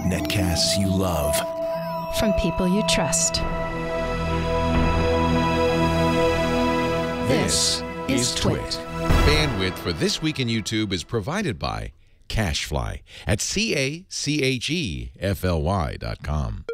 Netcasts you love. From people you trust. This is Twit. Bandwidth for This Week in YouTube is provided by Cashfly at CACHEFLY.com.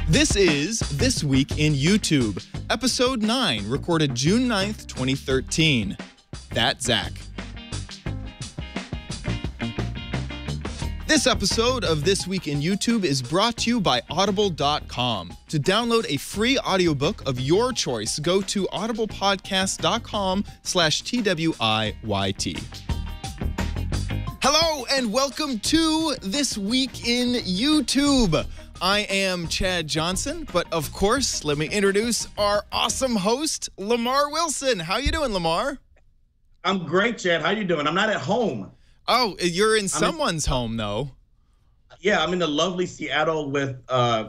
This is This Week in YouTube, Episode 9, recorded June 9th, 2013. ThatZak. This episode of This Week in YouTube is brought to you by Audible.com. To download a free audiobook of your choice, go to audiblepodcast.com/TWIYT. Hello and welcome to This Week in YouTube. I am Chad Johnson, but of course, let me introduce our awesome host, Lamar Wilson. How you doing, Lamar? I'm great, Chad. How you doing? I'm not at home. Oh, you're in someone's home, though. Yeah, I'm in the lovely Seattle with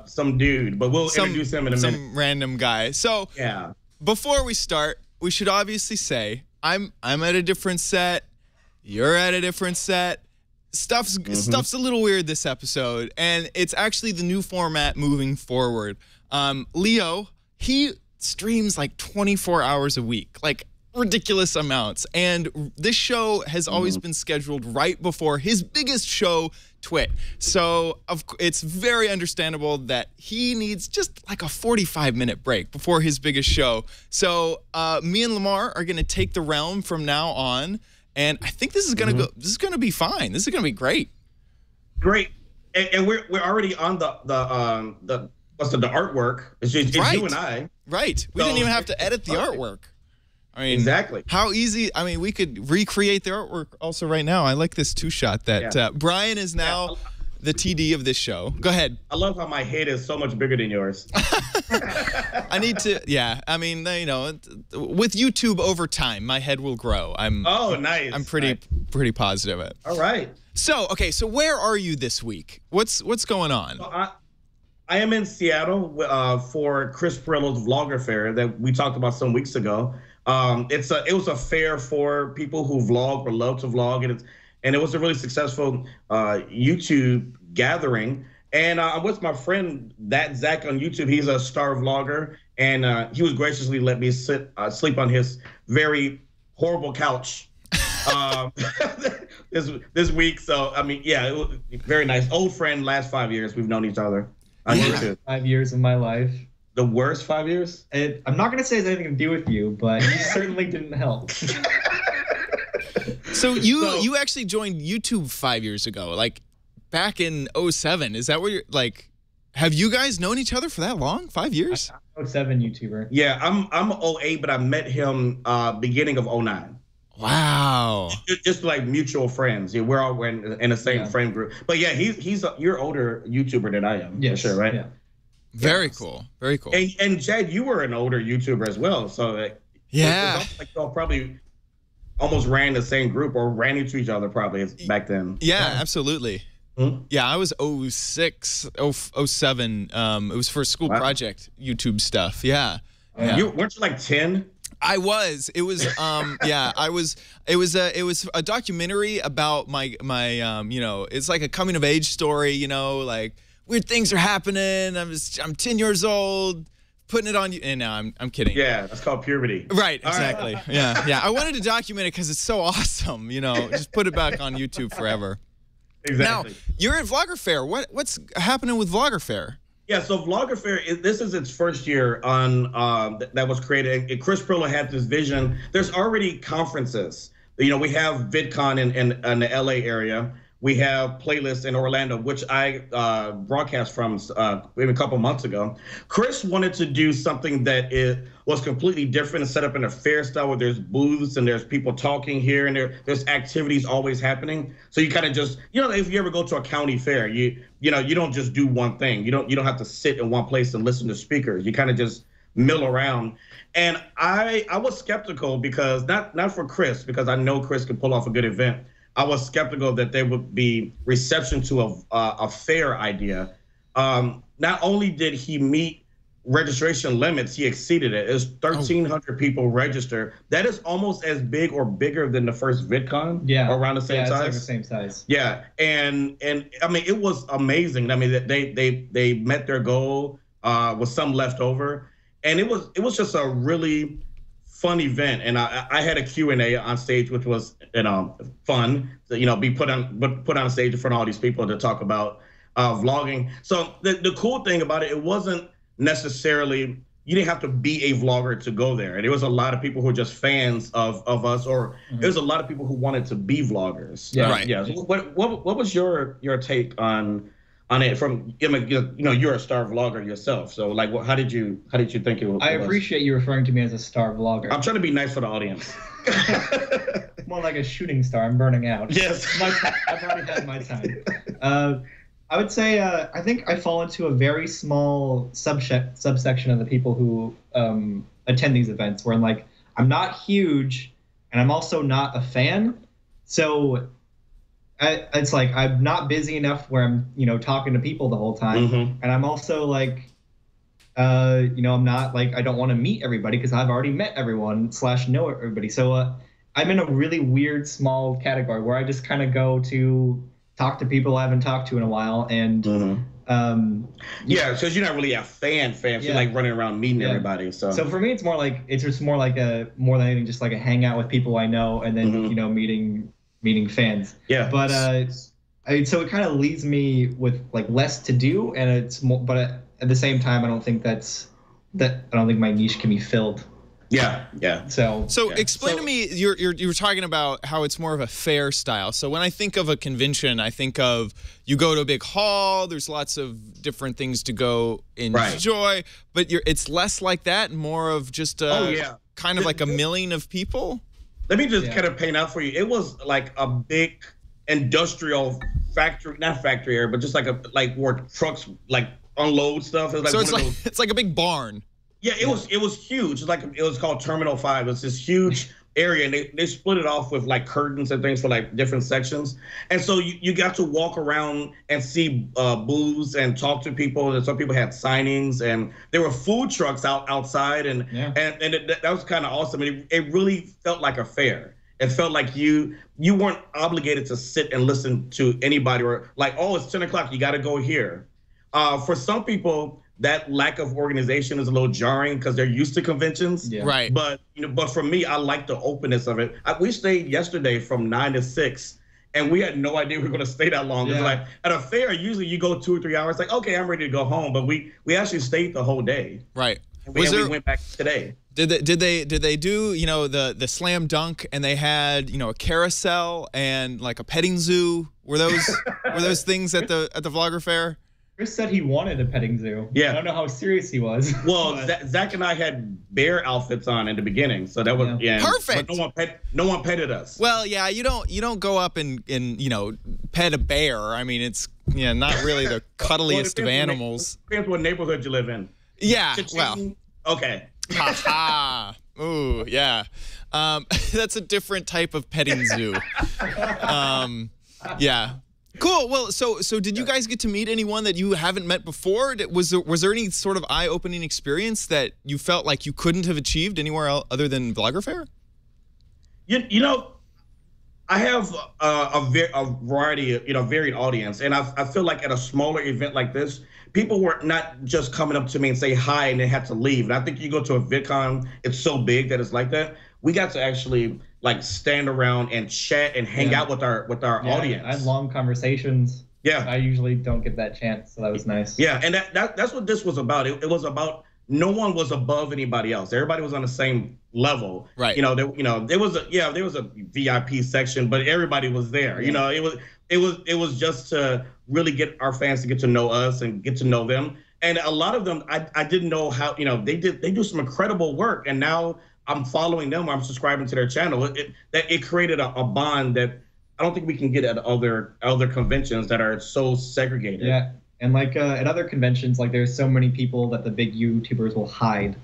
some dude, but we'll introduce him in a minute. Some random guy. So, yeah. Before we start, we should obviously say I'm at a different set. You're at a different set. Stuff's a little weird this episode, and it's actually the new format moving forward. Leo, he streams like 24 hours a week, like ridiculous amounts, and this show has always been scheduled right before his biggest show, Twit. So it's very understandable that he needs just like a 45-minute break before his biggest show. So me and Lamar are going to take the realm from now on. And I think this is gonna go. This is gonna be fine. This is gonna be great. Great, and we're already on the artwork. It's just it's you and I. Right. We didn't even have to edit the artwork. I mean, exactly. How easy? I mean, we could recreate the artwork also right now. I like this two-shot that Brian is now the TD of this show. Go ahead. I love how my head is so much bigger than yours. I need to, yeah. I mean, you know, with YouTube over time, my head will grow. Nice. I'm pretty positive of it. All right. So, okay, so where are you this week? What's going on? So I am in Seattle for Chris Perillo's VloggerFair that we talked about some weeks ago. It was a fair for people who vlog or love to vlog, and it was a really successful YouTube gathering. And I'm with my friend ThatZak on YouTube. He's a star vlogger, and he was graciously let me sleep on his very horrible couch this week. So I mean, yeah, it was very nice. Old friend, last 5 years we've known each other. 5 years of my life. The worst 5 years? I'm not going to say it's anything to do with you, but you certainly didn't help. So you actually joined YouTube 5 years ago, like back in 07. Is that where you're like? Have you guys known each other for that long? 5 years? I'm 07 YouTuber. Yeah, I'm 08, but I met him beginning of 09. Wow. Just like mutual friends. Yeah, we're all in the same friend group. But yeah, you're older YouTuber than I am. Yes. For sure, right? Yeah. Very cool. Very cool. And Jed, you were an older YouTuber as well. So yeah, it's like y'all probably almost ran the same group or ran into each other probably back then. Yeah, absolutely. Yeah, I was 06, 07. It was for a school project YouTube stuff. Yeah. Weren't you like 10? I was. It was yeah, I was. It was a documentary about my you know, it's like a coming of age story, you know, like weird things are happening. I'm 10 years old, putting it on you. And now I'm kidding. Yeah, that's called puberty. Right, exactly. Right. Yeah. I wanted to document it because it's so awesome, you know, just put it back on YouTube forever. Exactly. Now, you're at VloggerFair. What's happening with VloggerFair? Yeah, so VloggerFair, this is its first year on that was created. And Chris Perillo had this vision. There's already conferences. You know, we have VidCon in the LA area. We have Playlists in Orlando, which I broadcast from maybe a couple months ago. Chris wanted to do something that was completely different and set up in a fair style where there's booths and there's people talking here and there's activities always happening. So you kind of just, you know, if you ever go to a county fair, you know, you don't just do one thing. You don't have to sit in one place and listen to speakers. You kind of just mill around. And I was skeptical because not for Chris, because I know Chris can pull off a good event. I was skeptical that there would be reception to a fair idea. Not only did he meet registration limits, he exceeded it. It's 1,300 people registered. That is almost as big or bigger than the first VidCon. Yeah, around the same it's size. like the same size. Yeah, and I mean, it was amazing. I mean, they met their goal with some left over, and it was just a really fun event. And I had a Q&A on stage, which was fun. Be put on stage in front of all these people to talk about vlogging. So the cool thing about it wasn't necessarily, you didn't have to be a vlogger to go there. And there was a lot of people who were just fans of us, or there was a lot of people who wanted to be vloggers. Yeah, right. Yeah. So what was your take on it? From you're a star vlogger yourself, so like, how did you think it was? I appreciate you referring to me as a star vlogger. I'm trying to be nice for the audience. More like a shooting star. I'm burning out. Yes. I've already had my time. I would say I think I fall into a very small subsection of the people who attend these events, where I'm not huge, and I'm also not a fan. So it's like I'm not busy enough where I'm talking to people the whole time, and I'm also like I'm not I don't want to meet everybody because I've already met everyone / know everybody. So I'm in a really weird small category where I just kind of go to talk to people I haven't talked to in a while, and because you're not really a fan. You're like running around meeting everybody. So for me, it's just more like more than anything, just like a hangout with people I know, and then meeting fans. Yeah. But so it kind of leaves me with less to do, and it's more. But at the same time, I don't think I don't think my niche can be filled. Yeah. So explain to me, you were talking about how it's more of a fair style. So when I think of a convention, I think of you go to a big hall, there's lots of different things to go enjoy, but it's less like that, more of just kind of like a milling of people. Let me just kind of paint out for you. It was like a big industrial factory, not factory area, but just where trucks unload stuff. It's like a big barn. Yeah, it was huge. It was called Terminal 5. It's this huge area, and they split it off with curtains and things for different sections. And so you got to walk around and see booths and talk to people. And some people had signings, and there were food trucks outside, and that was kind of awesome. And it really felt like a fair. It felt like you weren't obligated to sit and listen to anybody, or it's 10 o'clock, you got to go here. For some people, that lack of organization is a little jarring because they're used to conventions. Yeah. Right. But but for me, I like the openness of it. We stayed yesterday from 9 to 6, and we had no idea we were going to stay that long. Yeah. It's at a fair, usually you go 2 or 3 hours. Okay, I'm ready to go home. But we actually stayed the whole day. Right. And we went back today. Did they do the slam dunk, and they had a carousel and a petting zoo? Were those things at the VloggerFair? Chris said he wanted a petting zoo. Yeah. I don't know how serious he was. Well, Zach and I had bear outfits on in the beginning, so that was perfect. But no one petted us. Well, yeah, you don't go up and pet a bear. I mean, it's not really the cuddliest of animals. Depends what neighborhood you live in. Yeah. Well. Okay. Ha ha. Ooh, yeah. That's a different type of petting zoo. Yeah. Cool. Well, so did you guys get to meet anyone that you haven't met before? Was there any sort of eye-opening experience that you felt like you couldn't have achieved anywhere else other than VloggerFair? I have a variety, varied audience, and I feel like at a smaller event like this, people were not just coming up to me and say hi and they had to leave. And I think you go to a VidCon, it's so big that it's like that. We got to actually stand around and chat and hang out with our audience. I had long conversations. Yeah. I usually don't get that chance, so that was nice. Yeah, and that's what this was about. It was about no one was above anybody else. Everybody was on the same level. Right. There was a VIP section, but everybody was there. Yeah. It was just to really get our fans to get to know us and get to know them. And a lot of them I didn't know how, they do some incredible work, and now I'm following them, I'm subscribing to their channel. It created a bond that I don't think we can get at other conventions that are so segregated. Yeah, and at other conventions, there's so many people that the big YouTubers will hide.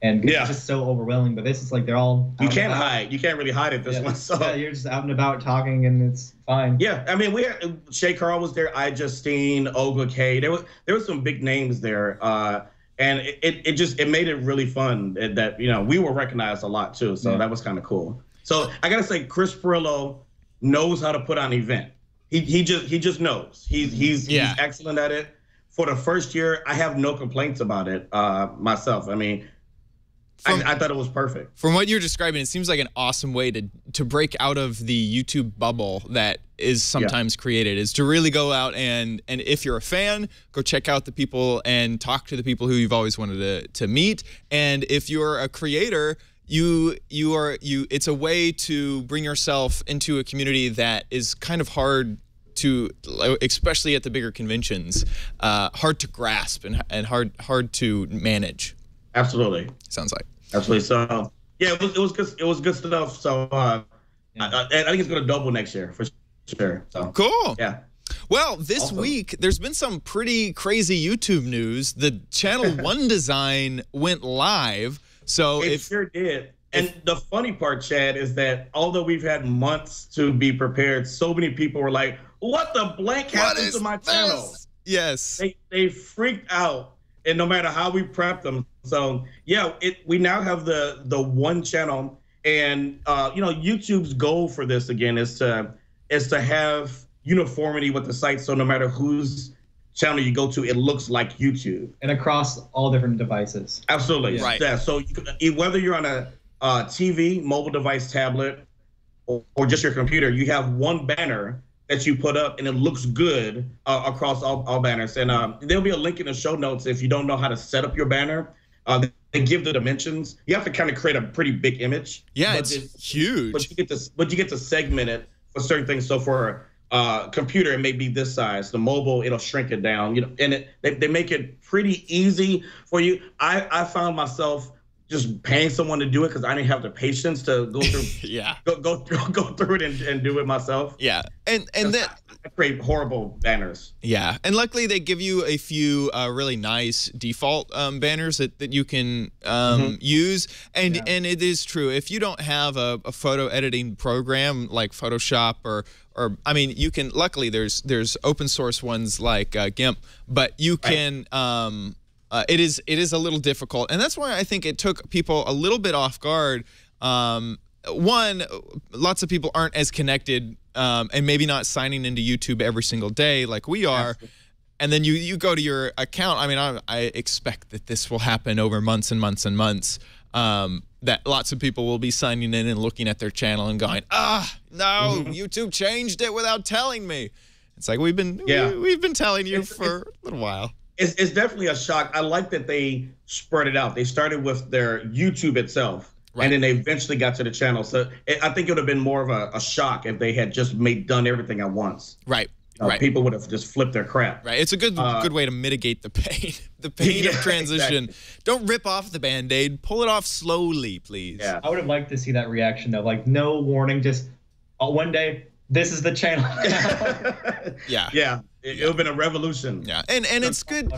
and it's just so overwhelming. But this is like they're all you can't hide. You can't really hide it this one. So yeah, you're just out and about talking, and it's fine. Yeah, I mean, we had Shay Carl was there, Justine, Olga K. There was some big names there, and it made it really fun. That we were recognized a lot too, so that was kind of cool. So I gotta say, Chris Perillo knows how to put on an event. He just knows. He's excellent at it. For the first year, I have no complaints about it myself. I mean, I thought it was perfect. From what you're describing, it seems like an awesome way to break out of the YouTube bubble that is sometimes created, is to really go out and if you're a fan, go check out the people and talk to the people who you've always wanted to meet. And if you're a creator, it's a way to bring yourself into a community that is kind of hard to, especially at the bigger conventions, hard to grasp and hard to manage. Absolutely. Sounds like. Absolutely. So yeah, it was good. It was good stuff. So I think it's going to double next year for sure. So cool. Yeah. Well, this week there's been some pretty crazy YouTube news. The Channel 1 design went live. So it sure did. And the funny part, Chad, is that although we've had months to be prepared, so many people were like, "What the blank happened to my channel?" Yes. They freaked out, and no matter how we prepped them. So yeah, we now have the one channel, and YouTube's goal for this again is to have uniformity with the site. So no matter whose channel you go to, it looks like YouTube, and across all different devices. Absolutely. Right. Yeah. So whether you're on a TV, mobile device, tablet, or just your computer, you have one banner that you put up, and it looks good across all banners. And there'll be a link in the show notes if you don't know how to set up your banner. They give the dimensions. You have to kind of create a pretty big image. Yeah, it's huge. But you get to segment it for certain things. So for computer, it may be this size. The mobile, it'll shrink it down. And they make it pretty easy for you. I found myself just paying someone to do it because I didn't have the patience to go through go through it and do it myself. Yeah. And then I create horrible banners. Yeah. And luckily they give you a few really nice default banners that you can use. And it is true. If you don't have a photo editing program like Photoshop or I mean, you can, luckily there's open source ones like GIMP, but you can it is a little difficult, and that's why I think it took people a little bit off guard. One, lots of people aren't as connected and maybe not signing into YouTube every single day like we are. Absolutely. And then you go to your account. I mean, I expect that this will happen over months and months and months. That lots of people will be signing in and looking at their channel and going, no, YouTube changed it without telling me. It's like we've been telling you for a little while. It's definitely a shock. I like that they spread it out. They started with their YouTube itself, and then they eventually got to the channel. So I think it would have been more of a shock if they had just done everything at once. Right. People would have just flipped their crap. Right. It's a good way to mitigate the pain. The pain of transition. Exactly. Don't rip off the Band-Aid. Pull it off slowly, please. Yeah. I would have liked to see that reaction though. Like no warning, just one day, this is the channel. Yeah. It would have been a revolution. Yeah. And it's good.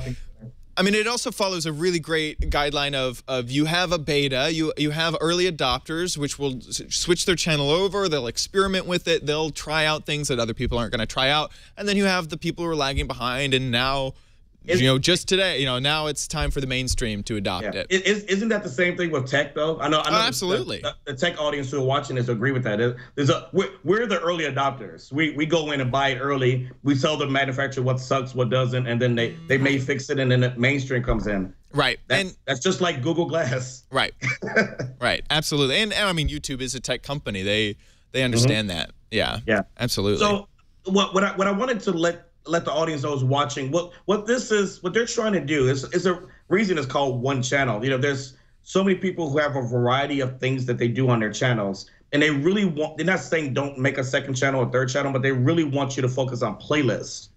I mean, it also follows a really great guideline of you have a beta, you have early adopters, which will switch their channel over, they'll experiment with it, they'll try out things that other people aren't going to try out, and then you have the people who are lagging behind, and now, just today, now it's time for the mainstream to adopt it. Isn't that the same thing with tech, though? I know absolutely. The tech audience who are watching this agree with that. We're the early adopters. We go in and buy it early. We tell the manufacturer what sucks, what doesn't, and then they may fix it, and then the mainstream comes in. Right. That's just like Google Glass. Right. Right. Absolutely. And I mean, YouTube is a tech company. They understand that. Yeah. Yeah. Absolutely. So what I wanted to let the audience know who's watching what they're trying to do is a reason it's called one channel. There's so many people who have a variety of things that they do on their channels, and they're not saying don't make a second channel or third channel, but they really want you to focus on playlists.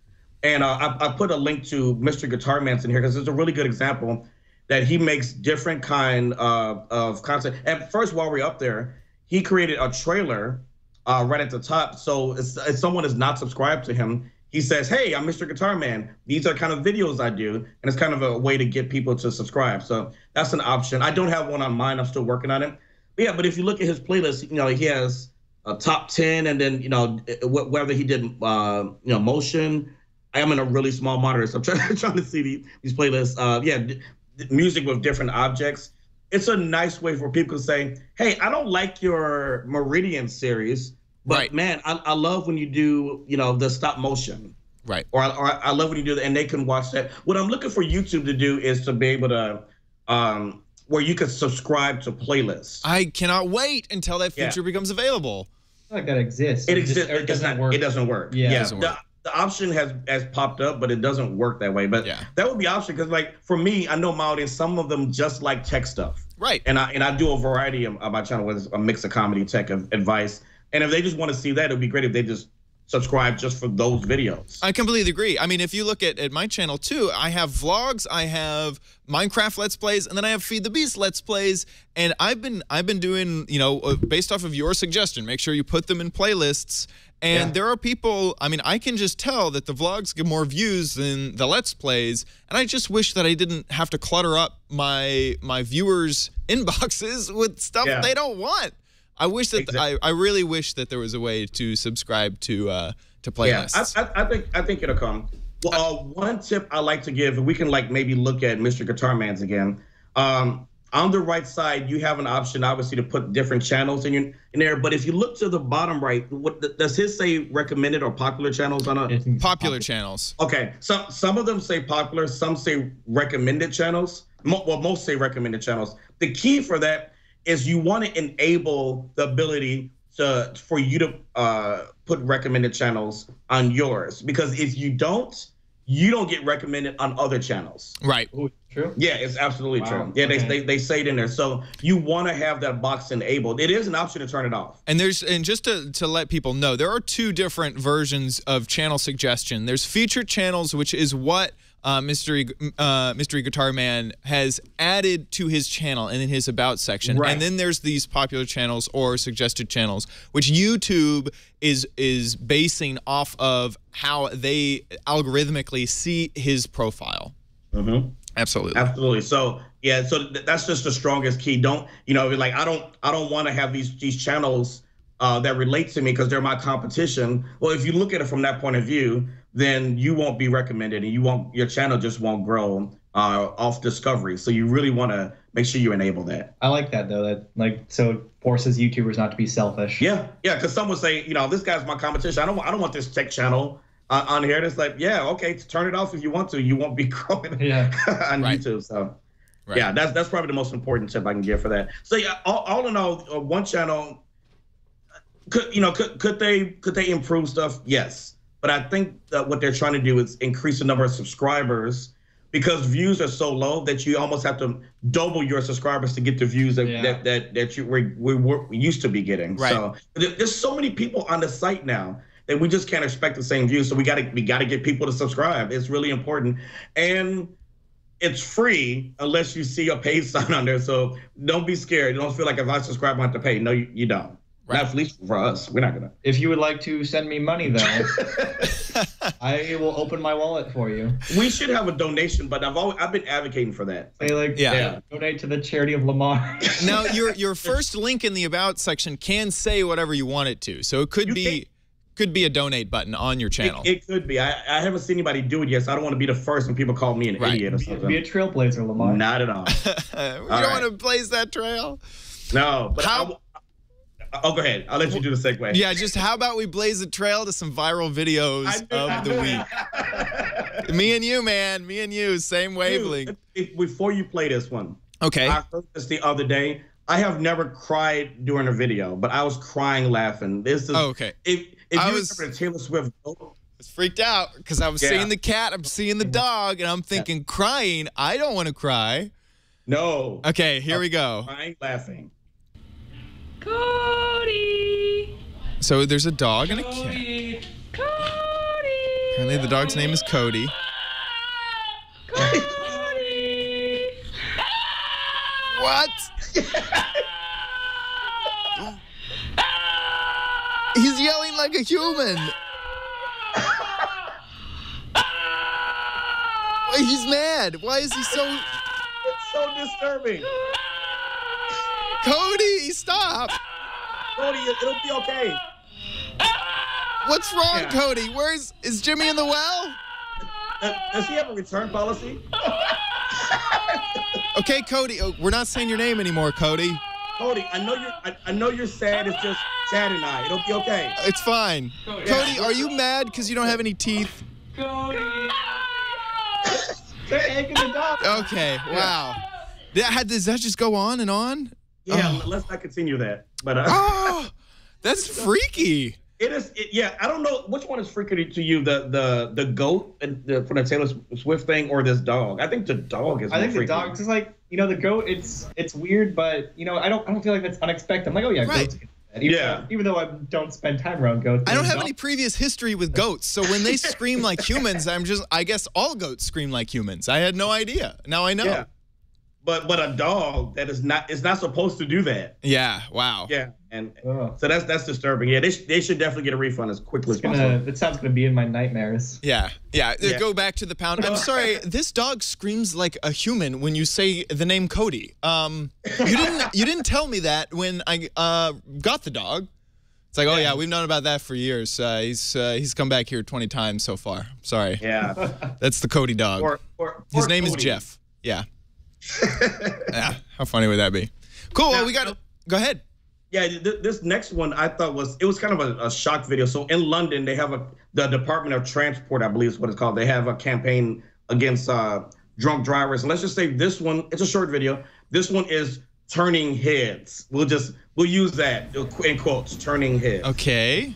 And I put a link to Mr. Guitar Man's in here because it's a really good example that he makes different kind of content. And first, while we're up there, he created a trailer right at the top. So if someone is not subscribed to him, he says, hey, I'm Mr. Guitar Man. These are kind of videos I do. And it's kind of a way to get people to subscribe. So that's an option. I don't have one on mine. I'm still working on it. But yeah, but if you look at his playlist, he has a top 10, and then, whether he did, motion. I am in a really small monitor, so I'm trying to see these playlists. Music with different objects. It's a nice way for people to say, hey, I don't like your Meridian series, but man, I love when you do, the stop motion. Right. Or I love when you do that, and they can watch that. What I'm looking for YouTube to do is to be able to, where you can subscribe to playlists. I cannot wait until that feature becomes available. I like that exists. It exists. It doesn't work. It doesn't work. Yeah. It doesn't work. The option has popped up, but it doesn't work that way. But that would be an option, because like for me, I know my audience, some of them just like tech stuff. Right. And I do a variety of my channel with a mix of comedy, tech, advice. And if they just want to see that, it'd be great if they just subscribe just for those videos. I completely agree. I mean, if you look at my channel too, I have vlogs, I have Minecraft Let's Plays, and then I have Feed the Beast Let's Plays. And I've been doing, based off of your suggestion, make sure you put them in playlists. And there are people, I mean, I can just tell that the vlogs get more views than the Let's Plays, and I just wish that I didn't have to clutter up my viewers' inboxes with stuff they don't want. I wish that I really wish that there was a way to subscribe to playlists. Yeah, I think it'll come. Well, one tip I like to give, and we can maybe look at Mr. Guitar Man's again. On the right side, you have an option, obviously, to put different channels in there. But if you look to the bottom right, what does his say? Recommended or popular channels on a popular channels? Okay, so some of them say popular, some say recommended channels. Well, most say recommended channels. The key for that is you want to enable the ability for you to put recommended channels on yours, because if you don't get recommended on other channels. Right. Ooh, true? Yeah, it's absolutely true. Yeah, okay. they say it in there. So you want to have that box enabled. It is an option to turn it off. And just to let people know, there are two different versions of channel suggestion. There's featured channels, which is what Mystery Guitar Man has added to his channel and in his about section. Right. And then there's these popular channels or suggested channels, which YouTube is basing off of how they algorithmically see his profile. Mm-hmm. Absolutely. So yeah, so that's just the strongest key. Don't like I don't want to have these channels that relate to me because they're my competition. Well, if you look at it from that point of view, then you won't be recommended, and your channel just won't grow off discovery. So you really want to make sure you enable that. I like that though. So it forces YouTubers not to be selfish. Yeah, because some would say, this guy's my competition. I don't want this tech channel on here. It's like, yeah, okay, turn it off if you want to. You won't be growing on YouTube. So yeah, that's probably the most important tip I can give for that. So yeah, all in all, one channel could they improve stuff? Yes. But I think that what they're trying to do is increase the number of subscribers, because views are so low that you almost have to double your subscribers to get the views that we used to be getting. Right. So there's so many people on the site now that we just can't expect the same views. So we gotta get people to subscribe. It's really important, and it's free unless you see a paid sign on there. So don't be scared. Don't feel like if I subscribe, I have to pay. No, you don't. Not at least for us. We're not gonna. If you would like to send me money, though, I will open my wallet for you. We should have a donation, but I've been advocating for that. Say donate to the charity of Lamar. Now, your first link in the About section can say whatever you want it to, so it could be a donate button on your channel. It could be. I haven't seen anybody do it yet, so I don't want to be the first when people call me an idiot or something. Be a trailblazer, Lamar. Not at all. We don't want to blaze that trail. No, but go ahead. I'll let you do the segue. Yeah, just how about we blaze a trail to some viral videos of the week? Me and you, man. Me and you, same wavelength. Before you play this one, okay. I heard this the other day. I have never cried during a video, but I was crying laughing. This is okay. If you remember Taylor Swift, I was freaked out because I was seeing the cat, I'm seeing the dog, and I'm thinking crying. I don't want to cry. No. Okay, here we go. Crying, laughing. Cody. So there's a dog and a cat. Cody. Apparently the dog's name is Cody. Cody. What? He's yelling like a human. He's mad. Why is he so... It's so disturbing. Cody, stop. Cody, it'll be okay. What's wrong, Yeah. Cody? Is Jimmy in the well? Does he have a return policy? Okay, Cody. We're not saying your name anymore, Cody. Cody, I know you're sad. It's just Chad and I. It'll be okay. It's fine. Cody, are you mad because you don't have any teeth? Cody. They're egging the dog. Okay, wow. Does that just go on and on? Yeah, let's not continue that. But Oh, that's freaky. it is. Yeah, I don't know which one is freaky to you, the goat for the Taylor Swift thing, or this dog. I think the dog is. I think more the freaky. dog, just like, you know, the goat. It's weird, but you know, I don't feel like that's unexpected. I'm like, oh yeah, Right. goats. Can do that. Even though I don't spend time around goats. I don't have dogs- any previous history with goats, so when they scream like humans, I guess all goats scream like humans. I had no idea. Now I know. Yeah. But a dog that is not supposed to do that. Yeah, wow. Yeah, and Ugh. so that's disturbing. Yeah, they should definitely get a refund as quickly as possible. That sounds gonna be in my nightmares. Yeah. Yeah. Go back to the pound. I'm sorry. This dog screams like a human when you say the name Cody. You didn't tell me that when I got the dog. It's like, oh yeah, we've known about that for years. He's come back here 20 times so far. Sorry. Yeah. That's the Cody dog. His name is Jeff. Yeah. Yeah. How funny would that be? Cool. Well, we got. Go ahead. Yeah, this next one I thought was kind of a shock video. So in London, they have the Department of Transport, I believe is what it's called. They have a campaign against drunk drivers. And let's just say this one, it's a short video. This one is turning heads. We'll use that in quotes, turning heads. Okay.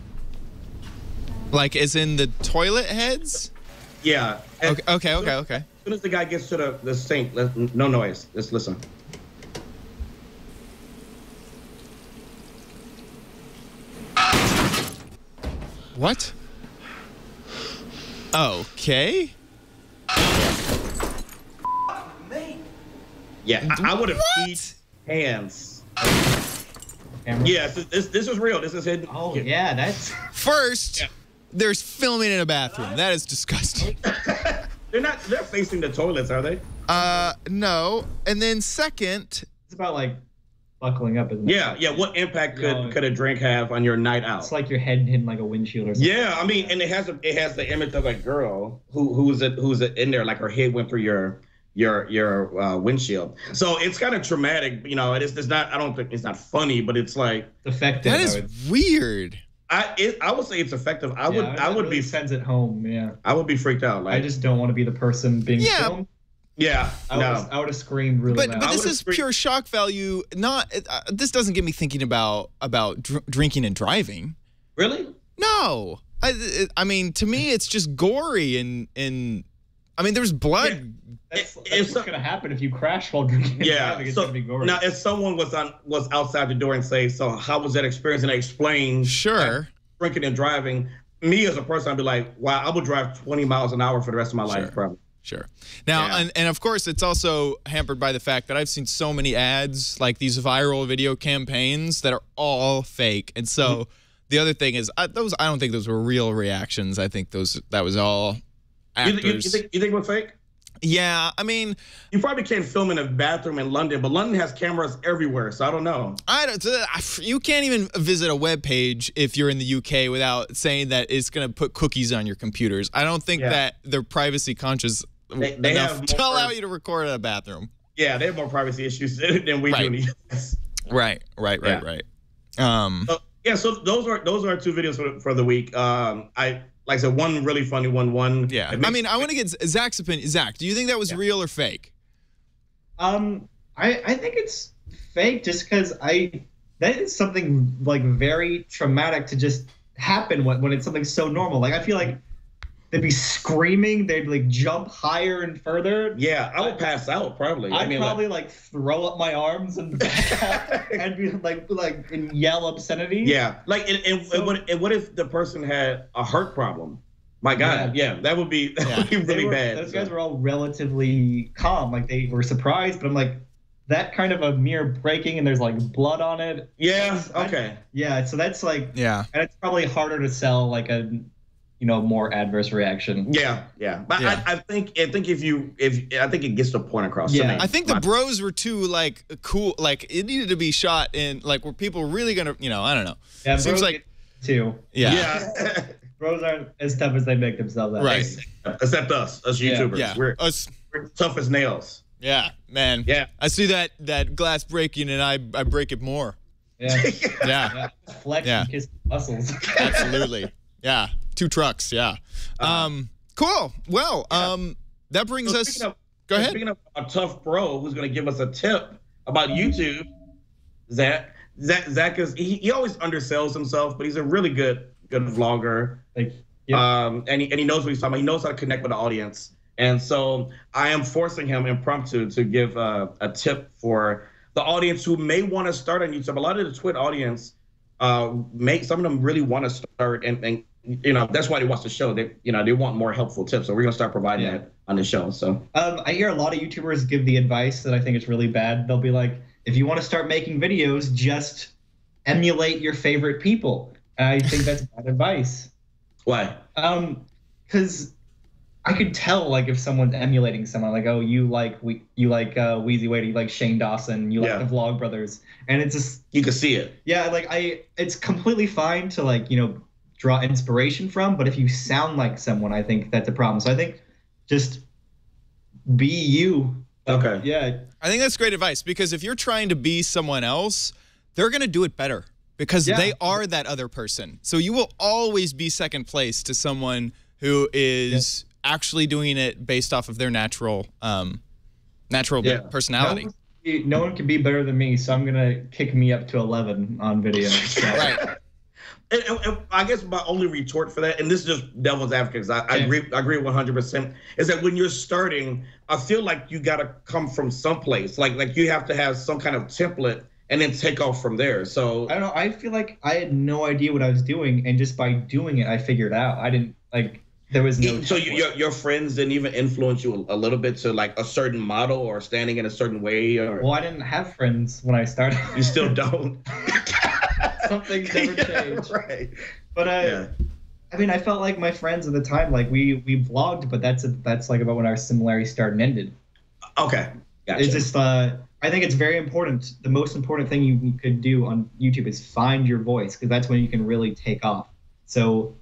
Like as in the toilet heads? Yeah. Okay. As soon as the guy gets to the sink, no noise. Let's listen. What? Okay. Yeah, I would have peed hands. Camera. Yeah, this is real. This is hidden. Oh yeah, that's. First, there's filming in a bathroom. That is disgusting. They're facing the toilets, are they? No. And then second, It's about like buckling up, isn't it? Yeah. What impact could a drink have on your night out? It's like your head hitting like a windshield or something. Yeah, I mean, and it has the image of a girl who's in there, like her head went through your windshield. So it's kind of traumatic, you know. It's not. I don't think it's not funny, but it's like Effective. that is weird. I would say it's effective. I would really be sends it home. Yeah. I would be freaked out. Like I just don't want to be the person being filmed. yeah, I would have screamed really loud. But this would've is pure shock value. Not this doesn't get me thinking about drinking and driving. Really? No, I mean to me it's just gory and I mean there's blood. That's If what's gonna happen if you crash while drinking. and Yeah. driving. It's So gonna be gory. now, if someone was outside the door and say, "So how was that experience?" and I explained, Sure. drinking and driving, me as a person, I'd be like, "Wow, I would drive 20 miles an hour for the rest of my life, probably." Sure. Now, Yeah. and of course, it's also hampered by the fact that I've seen so many ads, like these viral video campaigns that are all fake. And so the other thing is, I don't think those were real reactions. I think that was all actors. You think it was fake? Yeah, I mean, You probably can't film in a bathroom in London, but London has cameras everywhere, so I don't know. you can't even visit a web page if you're in the UK without saying that it's going to put cookies on your computers. I don't think that they're privacy conscious They enough have to more- allow you to record in a bathroom. Yeah, they have more privacy issues than we do in the US. Right. So those are two videos for the week. Like I said, one really funny one. Yeah. I mean, I want to get Zak's opinion. Zak, do you think that was real or fake? I think it's fake just because that is something like very traumatic to just happen when it's something so normal. Like I feel like they'd be screaming, they'd like jump higher and further. Yeah, I would pass out probably. I'd probably like throw up my arms and back off and be like and yell obscenity. Yeah, like and what if the person had a heart problem? My God, yeah, that would be really bad. Those guys were all relatively calm, like they were surprised, but I'm like, that kind of a mirror breaking and there's like blood on it. Yeah. Okay. Yeah. So that's like. Yeah. And it's probably harder to sell like more adverse reaction. Yeah. But Yeah. I think I think it gets the point across. Yeah. To me. I think the bros were too like cool. Like it needed to be shot in like were people really gonna I don't know. Yeah, Seems bros like get too. Yeah. Bros aren't as tough as they make themselves out. Right. Except us YouTubers. Yeah. We're Us. tough as nails. Yeah, man. Yeah. I see that glass breaking and I break it more. Yeah. Yeah. Flex Yeah. and kiss the muscles. Absolutely. Yeah. 2 trucks. Yeah. Cool. Well, that brings So us. speaking of- Go ahead. Speaking of a tough bro who's going to give us a tip about YouTube, Zach is he always undersells himself, but he's a really good vlogger. Like, And he knows what he's talking about. He knows how to connect with the audience. And so I am forcing him impromptu to give a tip for the audience who may want to start on YouTube. A lot of the Twitch audience, some of them really want to start, and that's why they watch the show. They want more helpful tips. So we're gonna start providing that on the show. So I hear a lot of YouTubers give the advice that I think is really bad. They'll be like, if you want to start making videos, just emulate your favorite people. And I think that's bad advice. why? Because I could tell like if someone's emulating someone, like, oh, you like Wheezy Waiter, you like Shane Dawson, you like the Vlog Brothers, and it's just You can see it. yeah, like it's completely fine to like draw inspiration from, but if you sound like someone, I think that's a problem. So I think just be you. Okay. Yeah. I think that's great advice because if you're trying to be someone else, they're gonna do it better because they are that other person. So you will always be second place to someone who is actually doing it based off of their natural personality. No one can be better than me, so I'm gonna kick me up to 11 on video. Right. And I guess my only retort for that, and this is just devil's advocate, because I agree 100%, is that when you're starting, I feel like you got to come from someplace. Like you have to have some kind of template and then take off from there. So I don't know. I feel like I had no idea what I was doing, and just by doing it, I figured out. I didn't like. There was no. So your friends didn't even influence you a little bit to like a certain model or standing in a certain way, or Well, I didn't have friends when I started. you still don't. Something's never changed. Right. But I mean, I felt like my friends at the time, like we vlogged, but that's like about when our similarities started and ended. Okay. Gotcha. It's just I think it's very important. The most important thing you could do on YouTube is find your voice, because that's when you can really take off. So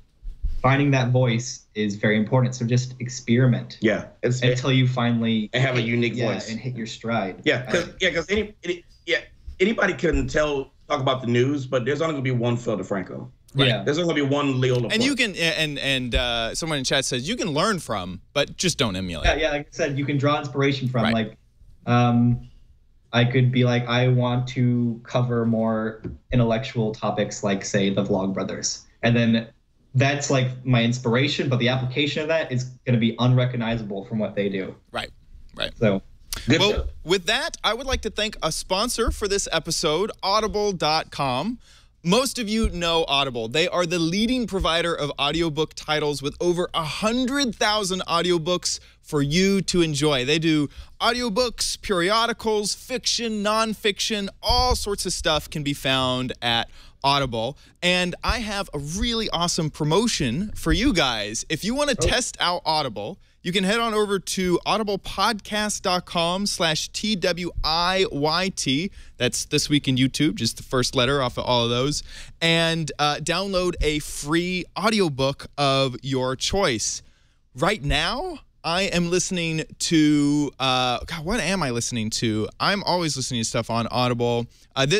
finding that voice is very important. So just experiment. Yeah. Until you finally have a unique voice and hit your stride. Yeah, because anybody can talk about the news, but there's only gonna be one Phil DeFranco. Right. Yeah. There's only gonna be one Leo Laporte. And you can and someone in chat says you can learn from, but just don't emulate. Yeah, like I said, you can draw inspiration from. Right. Like, I could be like, I want to cover more intellectual topics, like say the Vlog Brothers, and then that's like my inspiration. But the application of that is going to be unrecognizable from what they do. Right. So. Well, with that, I would like to thank a sponsor for this episode, Audible.com. Most of you know Audible. They are the leading provider of audiobook titles with over 100,000 audiobooks for you to enjoy. They do audiobooks, periodicals, fiction, nonfiction, all sorts of stuff can be found at Audible. And I have a really awesome promotion for you guys. If you want to test out Audible, you can head on over to audiblepodcast.com/TWIYT. That's This Week in YouTube, just the first letter off of all of those. And download a free audiobook of your choice. Right now, I am listening to, God, what am I listening to? I'm always listening to stuff on Audible.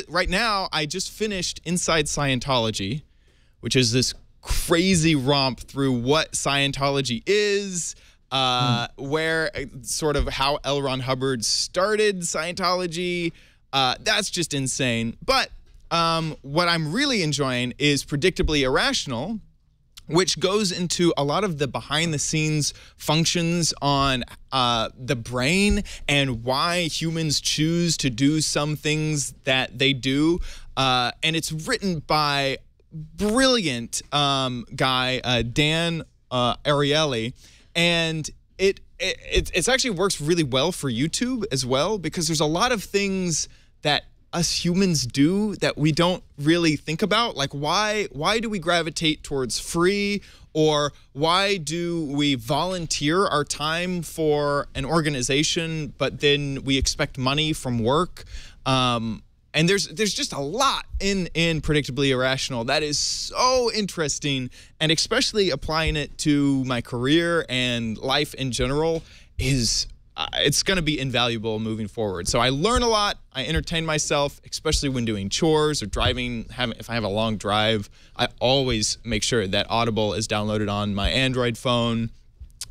Right now, I just finished Inside Scientology, which is this crazy romp through what Scientology is, where sort of how L. Ron Hubbard started Scientology. That's just insane. But what I'm really enjoying is Predictably Irrational, which goes into a lot of the behind-the-scenes functions on the brain and why humans choose to do some things that they do. And it's written by brilliant guy, Dan Ariely. And it actually works really well for YouTube as well, because there's a lot of things that us humans do that we don't really think about? Like, why do we gravitate towards free, or why do we volunteer our time for an organization, but then we expect money from work? And there's just a lot in Predictably Irrational that is so interesting, and especially applying it to my career and life in general is it's going to be invaluable moving forward. So I learn a lot. I entertain myself, especially when doing chores or driving. If I have a long drive, I always make sure that Audible is downloaded on my Android phone,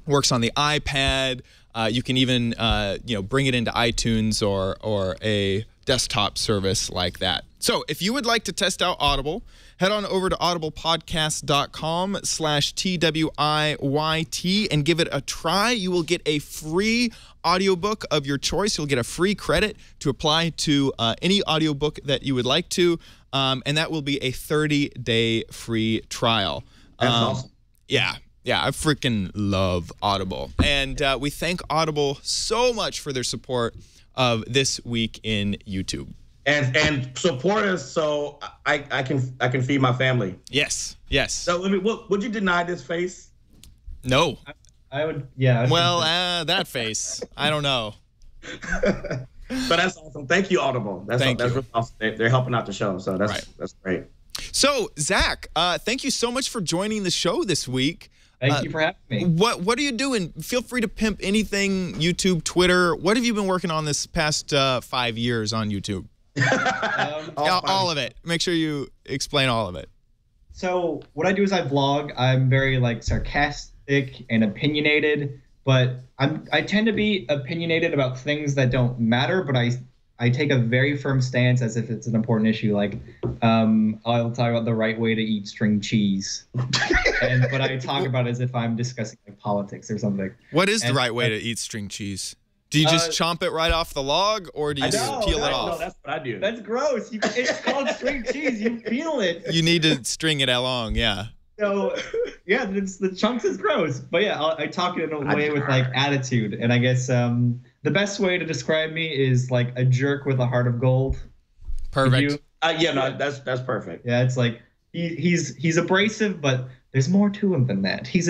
works on the iPad. You can even bring it into iTunes or a desktop service like that. So if you would like to test out Audible, head on over to audiblepodcast.com/TWIYT and give it a try. You will get a free audiobook of your choice. You'll get a free credit to apply to any audiobook that you would like to, and that will be a 30-day free trial. That's awesome. Yeah, I freaking love Audible. And we thank Audible so much for their support of This Week in YouTube. And support us so I can feed my family. Yes. So would you deny this face? No. I would, yeah. Well, that face. I don't know. But that's awesome. Thank you, Audible. That's really awesome. They're helping out the show, so that's great. So, Zach, thank you so much for joining the show this week. Thank you for having me. What are you doing? Feel free to pimp anything, YouTube, Twitter. What have you been working on this past 5 years on YouTube? All of it. Make sure you explain all of it. So what I do is I vlog. I'm very sarcastic and opinionated, but I tend to be opinionated about things that don't matter, but I take a very firm stance as if it's an important issue. I'll talk about the right way to eat string cheese, but I talk about it as if I'm discussing politics or something. What is the right way to eat string cheese? Do you just chomp it right off the log, or do you just peel it off? No, that's what I do. That's gross. It's called string cheese. You peel it. You need to string it along, yeah. So, yeah, the chunks is gross. But yeah, I talk it in a way with attitude. And I guess the best way to describe me is a jerk with a heart of gold. Perfect. That's perfect. Yeah, it's he's abrasive, but there's more to him than that. He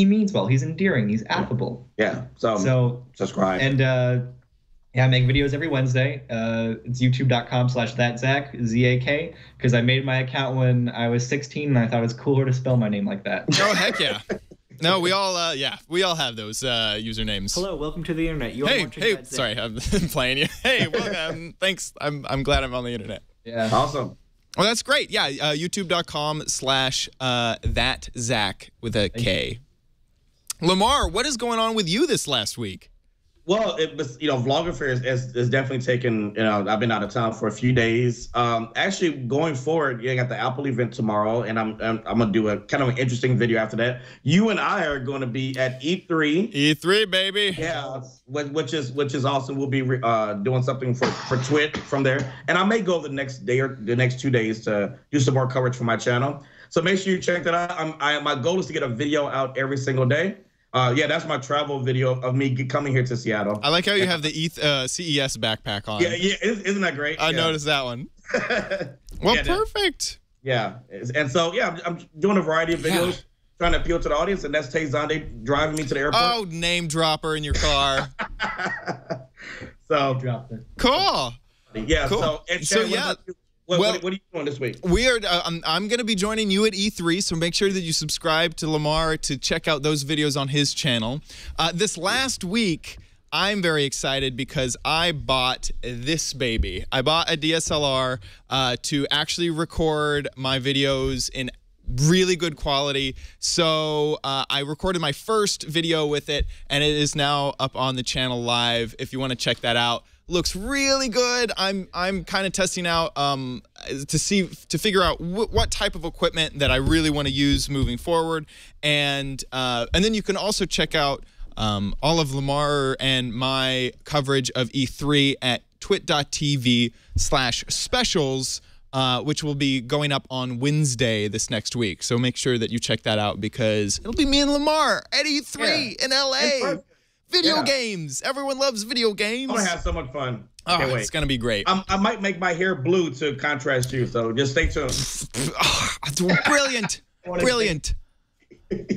means well. He's endearing. He's affable. Yeah. So subscribe. And I make videos every Wednesday. It's youtube.com/ThatZak, ZAK, because I made my account when I was 16 and I thought it was cooler to spell my name like that. Oh, heck yeah. No, we all have those usernames. Hello, welcome to the internet. Hey, sorry, I'm playing you. Hey, welcome. Thanks. I'm glad I'm on the internet. Yeah. Awesome. Well, that's great. Yeah, youtube.com/ThatZak with a K. Lamar, what is going on with you this last week? Well, it was, VloggerFair is definitely taken, I've been out of town for a few days. Actually, going forward, I got the Apple event tomorrow, and I'm going to do a kind of an interesting video after that. You and I are going to be at E3. E3, baby. Yeah, which is awesome. We'll be doing something for Twit from there. And I may go the next day or the next 2 days to do some more coverage for my channel. So make sure you check that out. My goal is to get a video out every single day. That's my travel video of me coming here to Seattle. I like how you have the CES backpack on. Yeah, isn't that great? I noticed that one. Well, perfect. Yeah, and so I'm doing a variety of videos, trying to appeal to the audience, and that's Tay Zonde driving me to the airport. Oh, name dropper in your car. So dropped it. Cool. Yeah. Cool. What are you doing this week? We are. I'm going to be joining you at E3, so make sure that you subscribe to Lamar to check out those videos on his channel. This last week, I'm very excited because I bought this baby. I bought a DSLR to actually record my videos in really good quality. So I recorded my first video with it, and it is now up on the channel live if you want to check that out. Looks really good. I'm kind of testing out to figure out what type of equipment that I really want to use moving forward, and then you can also check out all of Lamar and my coverage of E3 at twit.tv/specials, which will be going up on Wednesday this next week. So make sure that you check that out because it'll be me and Lamar at E3 in LA. Video games. Everyone loves video games. I'm gonna have so much fun. Oh, Can't wait. it's gonna be great. I might make my hair blue to contrast you, so just stay tuned. Brilliant. Brilliant.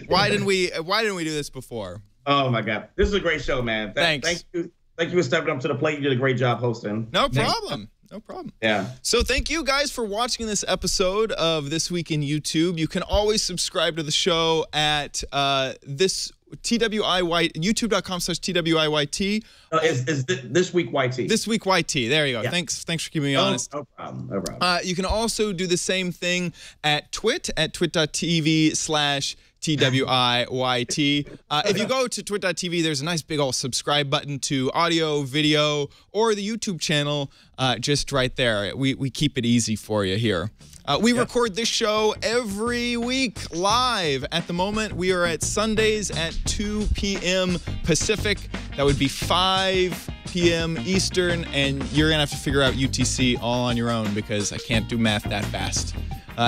Why didn't we do this before? Oh my God, this is a great show, man. Thanks. Thank you for stepping up to the plate. You did a great job hosting. No problem. No problem. Yeah. So thank you guys for watching this episode of This Week in YouTube. You can always subscribe to the show at youtube.com/TWIYT. Is This Week YT. This Week YT. There you go. Yeah. Thanks for keeping me honest. No problem. No problem. You can also do the same thing at twit.tv/TWIYT. If you go to twit.tv, there's a nice big old subscribe button to audio, video, or the YouTube channel just right there. We keep it easy for you here. We record this show every week live. At the moment, we are at Sundays at 2 p.m. Pacific. That would be 5 p.m. Eastern, and you're going to have to figure out UTC all on your own because I can't do math that fast.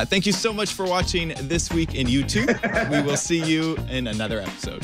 Thank you so much for watching This Week in YouTube. We will see you in another episode.